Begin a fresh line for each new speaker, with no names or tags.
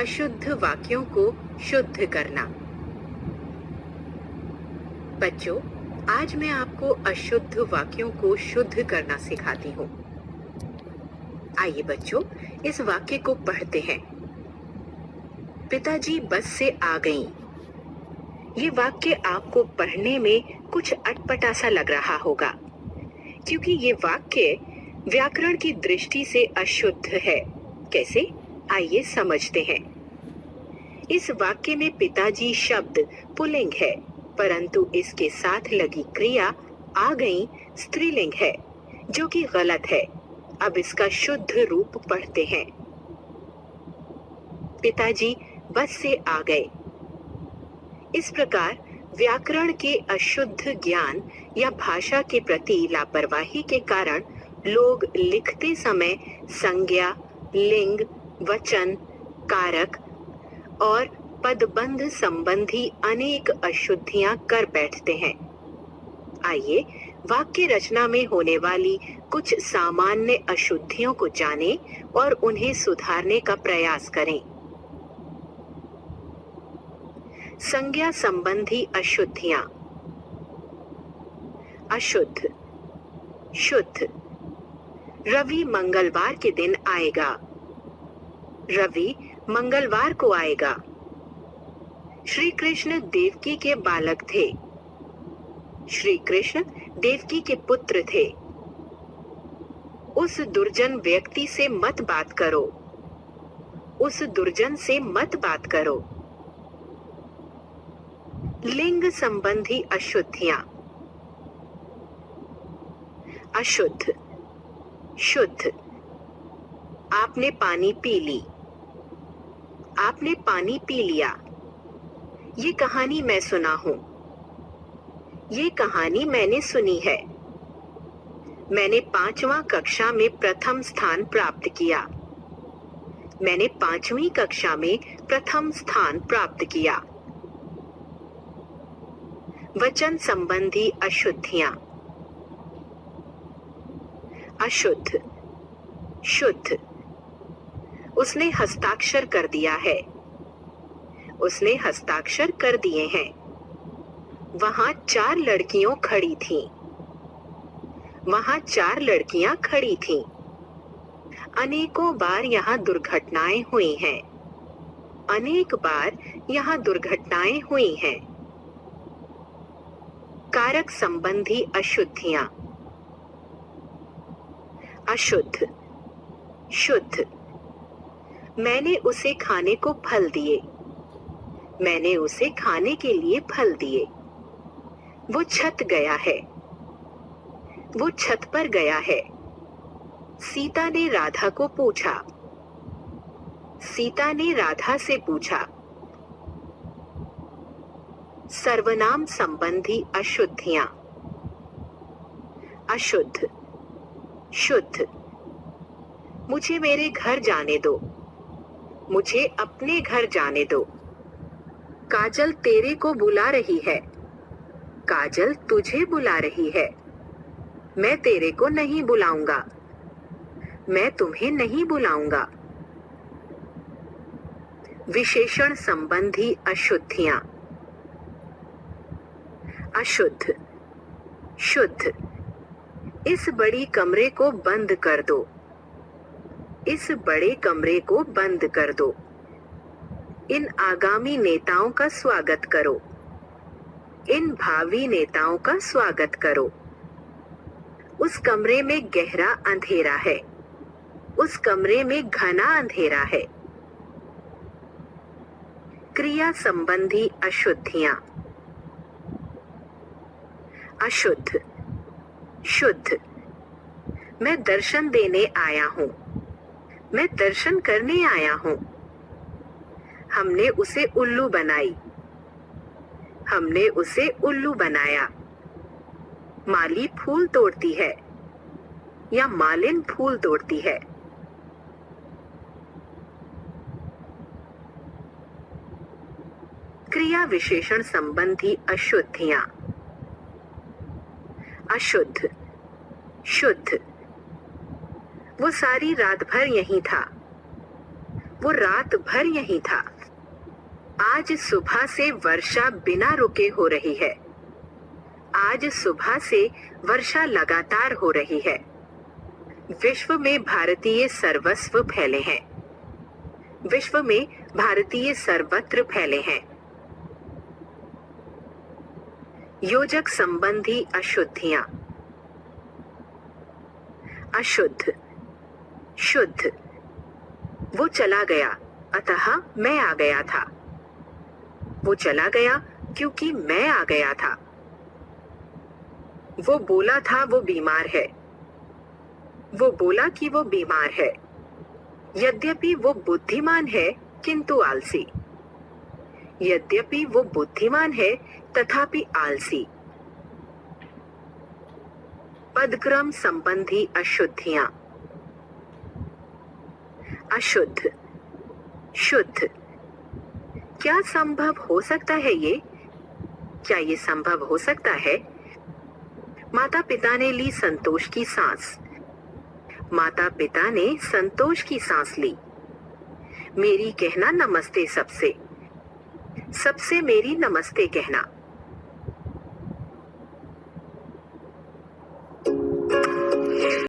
अशुद्ध वाक्यों को शुद्ध करना। बच्चों, आज मैं आपको अशुद्ध वाक्यों को शुद्ध करना सिखाती हूँ। आइए बच्चों, इस वाक्य को पढ़ते हैं। पिताजी बस से आ गईं। ये वाक्य आपको पढ़ने में कुछ अटपटा सा लग रहा होगा, क्योंकि ये वाक्य व्याकरण की दृष्टि से अशुद्ध है। कैसे? आइए समझते हैं। इस वाक्य में पिताजी शब्द पुल्लिंग है, परंतु इसके साथ लगी क्रिया आ गई स्त्रीलिंग है, जो कि गलत है। अब इसका शुद्ध रूप पढ़ते हैं। पिताजी बस से आ गए। इस प्रकार व्याकरण के अशुद्ध ज्ञान या भाषा के प्रति लापरवाही के कारण लोग लिखते समय संज्ञा, लिंग, वचन, कारक और पदबंध संबंधी अनेक अशुद्धियां कर बैठते हैं। आइए वाक्य रचना में होने वाली कुछ सामान्य अशुद्धियों को जानें और उन्हें सुधारने का प्रयास करें। संज्ञा संबंधी अशुद्धियां। अशुद्ध, शुद्ध। रवि मंगलवार के दिन आएगा। रवि मंगलवार को आएगा। श्री कृष्ण देवकी के बालक थे। श्री कृष्ण देवकी के पुत्र थे। उस दुर्जन व्यक्ति से मत बात करो। उस दुर्जन से मत बात करो। लिंग संबंधी अशुद्धियां। अशुद्ध, शुद्ध। आपने पानी पी ली। आपने पानी पी लिया। ये कहानी मैं सुना हूं। ये कहानी मैंने सुनी है। मैंने 5वीं कक्षा में प्रथम स्थान प्राप्त किया। मैंने 5वीं कक्षा में प्रथम स्थान प्राप्त किया। वचन संबंधी अशुद्धियां। अशुद्ध, शुद्ध। उसने हस्ताक्षर कर दिया है। उसने हस्ताक्षर कर दिए हैं। वहां 4 लड़कियों खड़ी थीं। वहां 4 लड़कियां खड़ी थीं। अनेकों बार यहाँ दुर्घटनाएं हुई हैं। अनेक बार यहाँ दुर्घटनाएं हुई हैं। कारक संबंधी अशुद्धियां। अशुद्ध, शुद्ध। मैंने उसे खाने को फल दिए। मैंने उसे खाने के लिए फल दिए। वो छत गया है। वो छत पर गया है। सीता ने राधा को पूछा। सीता ने राधा से पूछा। सर्वनाम संबंधी अशुद्धियां। अशुद्ध, शुद्ध। मुझे मेरे घर जाने दो। मुझे अपने घर जाने दो। काजल तेरे को बुला रही है। काजल तुझे बुला रही है। मैं तेरे को नहीं बुलाऊंगा। मैं तुम्हें नहीं बुलाऊंगा। विशेषण संबंधी अशुद्धियां। अशुद्ध, शुद्ध। इस बड़ी कमरे को बंद कर दो। इस बड़े कमरे को बंद कर दो। इन आगामी नेताओं का स्वागत करो। इन भावी नेताओं का स्वागत करो। उस कमरे में गहरा अंधेरा है। उस कमरे में घना अंधेरा है। क्रिया संबंधी अशुद्धियां। अशुद्ध, शुद्ध। मैं दर्शन देने आया हूं। मैं दर्शन करने आया हूं। हमने उसे उल्लू बनाई। हमने उसे उल्लू बनाया। माली फूल तोड़ती है या मालिन फूल तोड़ती है। क्रिया विशेषण संबंधी अशुद्धियां। अशुद्ध, शुद्ध। वो सारी रात भर यहीं था। वो रात भर यहीं था। आज सुबह से वर्षा बिना रुके हो रही है। आज सुबह से वर्षा लगातार हो रही है। विश्व में भारतीय सर्वस्व फैले हैं। विश्व में भारतीय सर्वत्र फैले हैं। योजक संबंधी अशुद्धियां। अशुद्ध, शुद्ध। वो चला गया, अतः मैं आ गया था। वो चला गया क्योंकि मैं आ गया था। वो बोला था वो बीमार है। वो बोला कि वो बीमार है। यद्यपि वो बुद्धिमान है किंतु आलसी। यद्यपि वो बुद्धिमान है तथापि आलसी। पदक्रम संबंधी अशुद्धियां। अशुद्ध, शुद्ध। क्या संभव हो सकता है ये? क्या ये संभव हो सकता है? माता पिता ने ली संतोष की सांस। माता पिता ने संतोष की सांस ली। मेरी कहना नमस्ते सबसे। सबसे मेरी नमस्ते कहना।